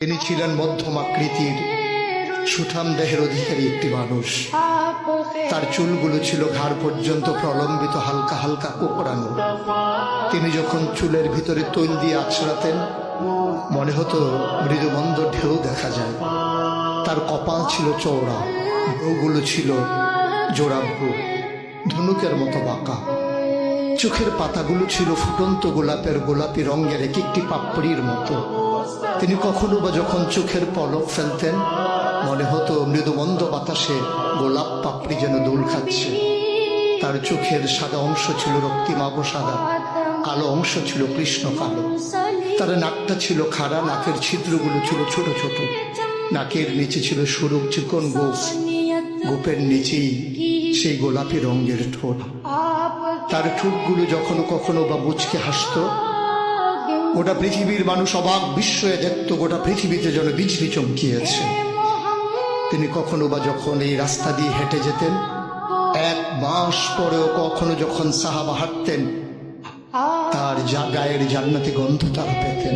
তিনি ছিলেন মধ্যম আকৃতির সুঠাম দেহের অধিকারী একটি মানুষ। তার চুলগুলো ছিল ঘাড় পর্যন্ত প্রলম্বিত, হালকা হালকা কোকড়ানো। তিনি যখন চুলের ভিতরে তৈল দিয়ে আছড়াতেন, মনে হতো মৃদুমন্দ ঢেউ দেখা যায়। তার কপাল ছিল চওড়া, ভ্রুগুলো ছিল জোড়া ভ্রু, ধনুকের মতো বাঁকা। চোখের পাতাগুলো ছিল ফুটন্ত গোলাপের গোলাপি রঙের এক একটি পাপড়ির মতো। তিনি কখনো বা যখন চোখের পলক ফেলতেন, মনে হতো মৃদুমন্দ বাতাসে গোলাপ পাপড়ি যেন দোল খাচ্ছে। তার চোখের সাদা অংশ ছিল রক্তিমাভ সাদা, কালো অংশ ছিল কৃষ্ণ কালো। তার নাকটা ছিল খাড়া, নাকের ছিদ্রগুলো ছিল ছোট ছোট। নাকের নিচে ছিল সরু চিকন গোপ, গোপের নিচেই সেই গোলাপি রঙের ঠোঁট। তার ঠোঁটগুলো যখনো কখনো বা মুচকে হাসত। গোটা পৃথিবীর মানুষ অবাক বিস্ময়ে দেখত, গোটা পৃথিবীতে যেন বিজলি চমকিয়েছে। তিনি কখনো বা যখন এই রাস্তা দিয়ে হেঁটে যেতেন, 1 মাস পরেও কখনো যখন সাহাবা হাঁটতেন, তার গায়ের জান্নাতি গন্ধ তারা পেতেন।